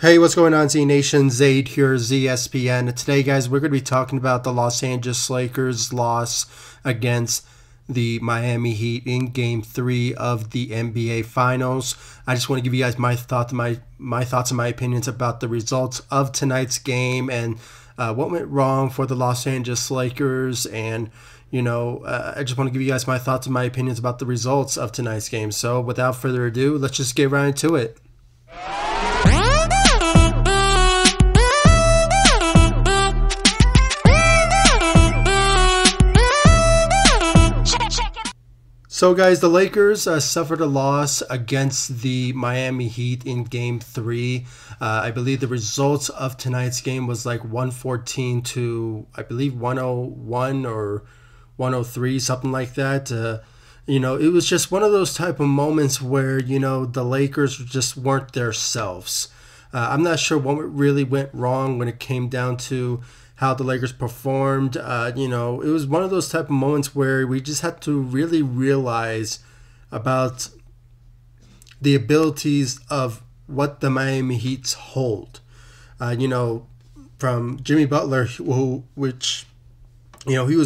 Hey, what's going on, Z Nation? Zaid here, ZSPN. Today, guys, we're going to be talking about the Los Angeles Lakers' loss against the Miami Heat in Game 3 of the NBA Finals. I just want to give you guys my thoughts and my opinions about the results of tonight's game and what went wrong for the Los Angeles Lakers. And I just want to give you guys my thoughts and my opinions about the results of tonight's game. So, without further ado, let's just get right into it. So, guys, the Lakers suffered a loss against the Miami Heat in Game 3. I believe the results of tonight's game was like 114 to, I believe, 101 or 103, something like that. It was just one of those type of moments where, the Lakers just weren't themselves. I'm not sure what really went wrong when it came down to how the Lakers performed. It was one of those type of moments where we just had to really realize about the abilities of what the Miami Heats hold. From Jimmy Butler, he was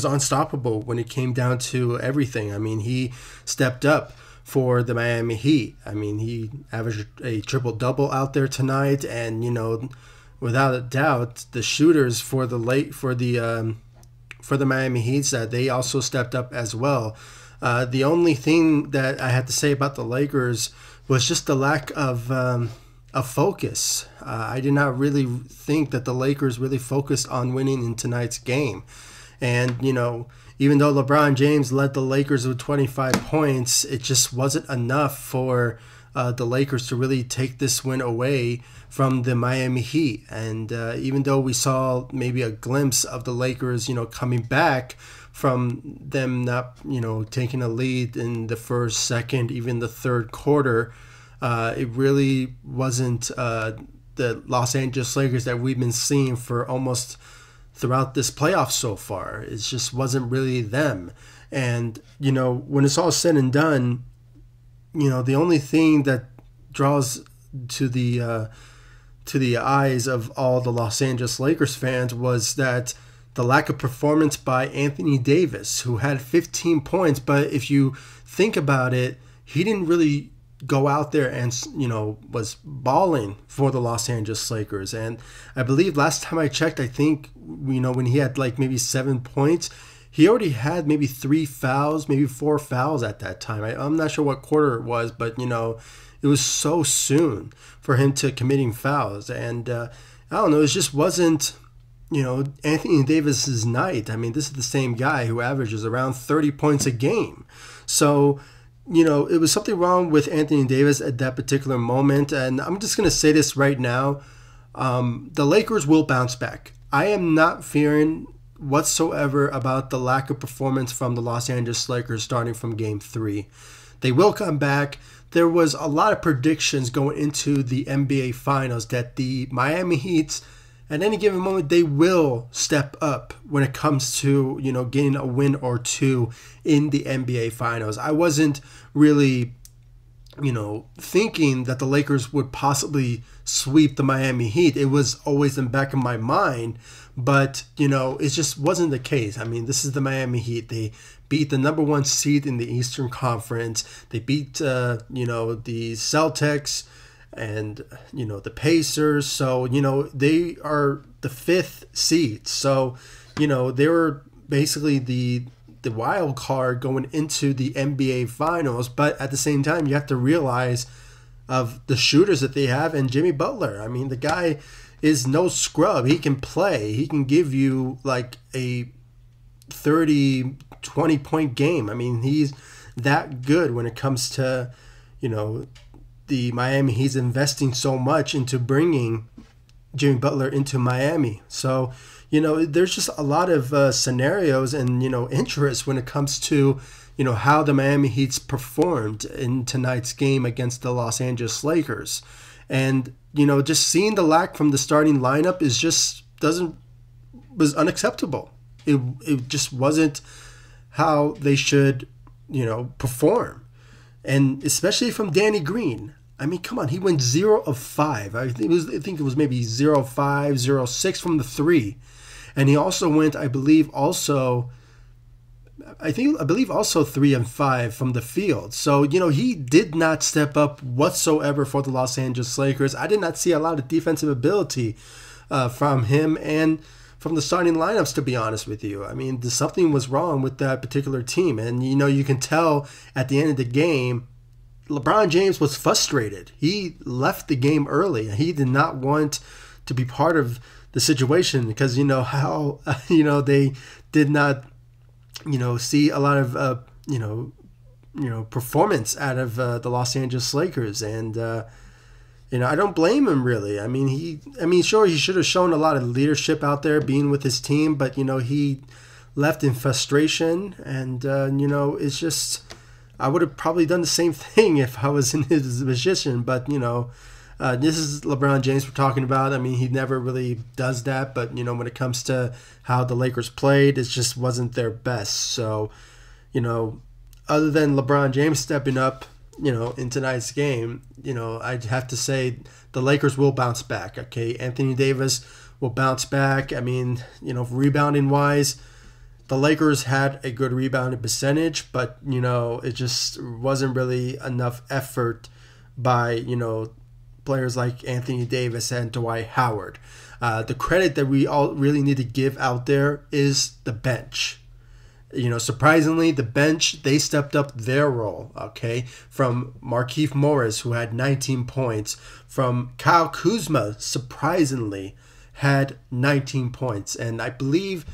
unstoppable when it came down to everything. I mean, he stepped up for the Miami Heat. I mean, he averaged a triple-double out there tonight, and, without a doubt, the shooters for the Miami Heat, that they also stepped up as well. The only thing that I had to say about the Lakers was just the lack of focus. I did not really think that the Lakers really focused on winning in tonight's game. And, even though LeBron James led the Lakers with 25 points, it just wasn't enough for the Lakers to really take this win away from the Miami Heat. And even though we saw maybe a glimpse of the Lakers, coming back from them not, taking a lead in the first, second, even the third quarter, it really wasn't the Los Angeles Lakers that we've been seeing for almost throughout this playoff so far. It just wasn't really them. And, when it's all said and done, the only thing that draws to the eyes of all the Los Angeles Lakers fans was that the lack of performance by Anthony Davis, who had 15 points. But if you think about it, he didn't really go out there and, was balling for the Los Angeles Lakers. And I believe last time I checked, I think, when he had like maybe 7 points, he already had maybe 3 fouls, maybe 4 fouls at that time. I'm not sure what quarter it was, but, it was so soon for him to committing fouls. And I don't know, it just wasn't, Anthony Davis's night. I mean, this is the same guy who averages around 30 points a game. So, it was something wrong with Anthony Davis at that particular moment. And I'm just going to say this right now. The Lakers will bounce back. I am not fearing whatsoever about the lack of performance from the Los Angeles Lakers starting from Game 3. They will come back. There was a lot of predictions going into the NBA Finals that the Miami Heat, at any given moment, they will step up when it comes to, getting a win or two in the NBA Finals. I wasn't really, thinking that the Lakers would possibly sweep the Miami Heat. It was always in the back of my mind, but, it just wasn't the case. I mean, this is the Miami Heat. They beat the number 1 seed in the Eastern Conference. They beat, the Celtics and, the Pacers. So, they are the 5th seed. So, they were basically the wild card going into the NBA Finals. But at the same time, you have to realize of the shooters that they have and Jimmy Butler. I mean, the guy is no scrub. He can play. He can give you like a 30, 20-point game. I mean, he's that good when it comes to, the Miami. He's investing so much into bringing Jimmy Butler into Miami. So, there's just a lot of scenarios and, interest when it comes to, how the Miami Heat's performed in tonight's game against the Los Angeles Lakers. And, just seeing the lack from the starting lineup was unacceptable. It just wasn't how they should, perform. And especially from Danny Green. I mean, come on, he went 0 of 5. I think it was maybe 0 of 5, 0 of 6 from the 3. And he also went, I believe also 3 and 5 from the field. So, he did not step up whatsoever for the Los Angeles Lakers. I did not see a lot of defensive ability from him and from the starting lineups, to be honest with you. I mean, something was wrong with that particular team. And, you can tell at the end of the game, LeBron James was frustrated. He left the game early. He did not want to be part of the situation because, how, they did not, see a lot of, performance out of the Los Angeles Lakers. And, I don't blame him really. I mean, sure, he should have shown a lot of leadership out there being with his team, but, he left in frustration. And, it's just, I would have probably done the same thing if I was in his position. But, this is LeBron James we're talking about. I mean, he never really does that. But, when it comes to how the Lakers played, it just wasn't their best. So, other than LeBron James stepping up, in tonight's game, I'd have to say the Lakers will bounce back. Okay, Anthony Davis will bounce back. I mean, rebounding wise, the Lakers had a good rebounding percentage, but, it just wasn't really enough effort by, players like Anthony Davis and Dwight Howard. The credit that we all really need to give out there is the bench. Surprisingly, the bench, they stepped up their role, okay? From Markieff Morris, who had 19 points. From Kyle Kuzma, surprisingly, had 19 points. And I believe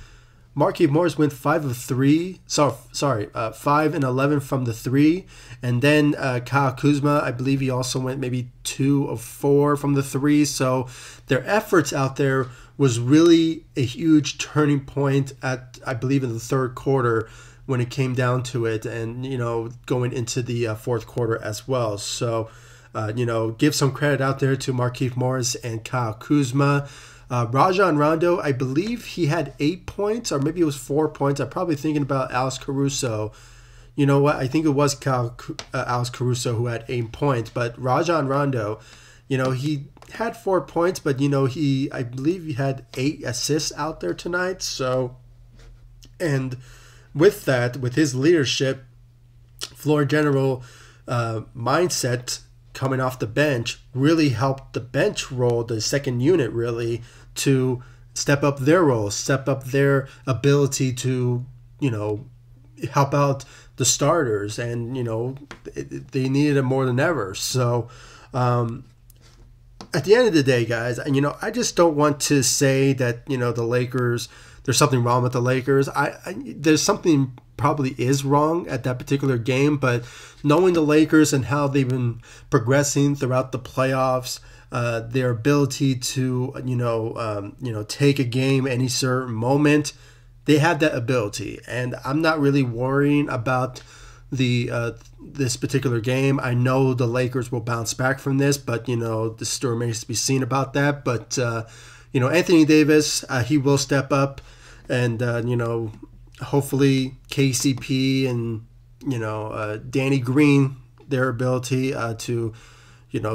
Markieff Morris went 5 of 3. 5 and 11 from the 3. And then Kyle Kuzma, I believe he also went maybe 2 of 4 from the 3. So their efforts out there was really a huge turning point at, I believe, in the third quarter when it came down to it, and, going into the fourth quarter as well. So, give some credit out there to Markieff Morris and Kyle Kuzma. Rajon Rondo, I believe he had 8 points, or maybe it was 4 points. I'm probably thinking about Alex Caruso. You know what? I think it was Alex Caruso who had 8 points, but Rajon Rondo, he had 4 points, but I believe he had 8 assists out there tonight. So, and with that, with his leadership, floor general mindset coming off the bench really helped the bench role, the second unit really, to step up their role, step up their ability to, help out the starters, and they needed it more than ever. So, at the end of the day, guys, I just don't want to say that, the Lakers, there's something wrong with the Lakers. There's something probably is wrong at that particular game, but knowing the Lakers and how they've been progressing throughout the playoffs, their ability to, take a game any certain moment, they have that ability. And I'm not really worrying about this particular game. I know the Lakers will bounce back from this, but this still remains to be seen about that. But Anthony Davis, he will step up, and hopefully KCP and Danny Green, their ability to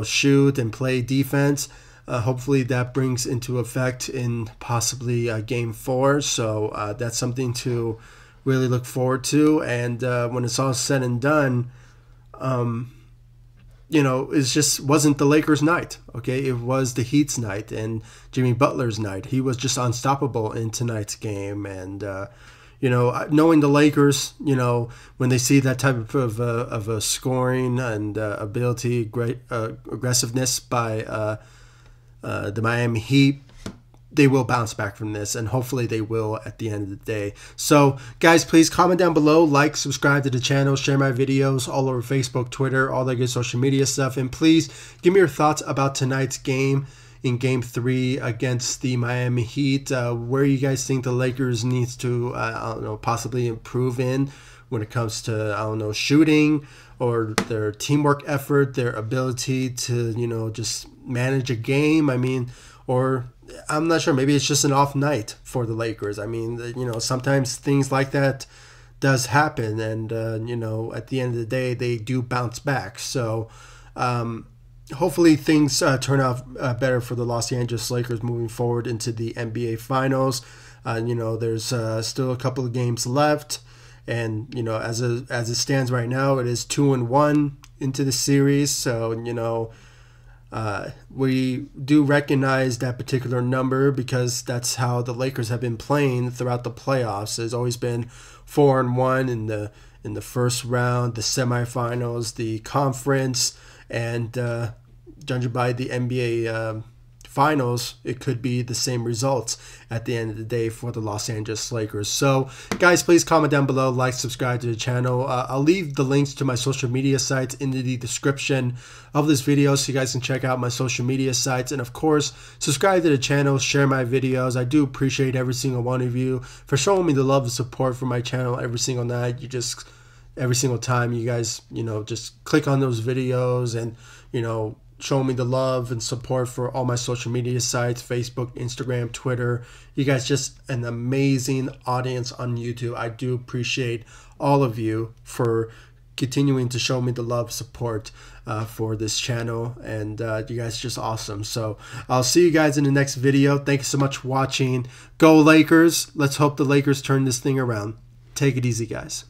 shoot and play defense. Hopefully that brings into effect in possibly Game 4. So that's something to really look forward to. And when it's all said and done, it just wasn't the Lakers' night. Okay, it was the Heat's night and Jimmy Butler's night. He was just unstoppable in tonight's game. And knowing the Lakers, when they see that type of a scoring and ability, great aggressiveness by the Miami Heat, they will bounce back from this, and hopefully they will at the end of the day. So, guys, please comment down below, like, subscribe to the channel, share my videos all over Facebook, Twitter, all that good social media stuff, and please give me your thoughts about tonight's game in Game 3 against the Miami Heat. Where you guys think the Lakers needs to, possibly improve in when it comes to, shooting, or their teamwork effort, their ability to, just manage a game. Or I'm not sure, maybe it's just an off night for the Lakers. Sometimes things like that does happen, and at the end of the day, they do bounce back. So hopefully things turn out better for the Los Angeles Lakers moving forward into the NBA Finals. There's still a couple of games left, and as it stands right now, it is 2-1 into the series. So we do recognize that particular number because that's how the Lakers have been playing throughout the playoffs. There's always been 4-1 in the first round, the semifinals, the conference, and judging by the NBA Finals, it could be the same results at the end of the day for the Los Angeles Lakers. So, guys, please comment down below, like, subscribe to the channel. I'll leave the links to my social media sites in the description of this video so you guys can check out my social media sites. And, of course, subscribe to the channel, share my videos. I do appreciate every single one of you for showing me the love and support for my channel every single night. Every single time you guys, just click on those videos and, show me the love and support for all my social media sites, Facebook, Instagram, Twitter. You guys just an amazing audience on YouTube. I do appreciate all of you for continuing to show me the love, support for this channel, and you guys are just awesome. So I'll see you guys in the next video. Thank you so much for watching. Go Lakers. Let's hope the Lakers turn this thing around. Take it easy, guys.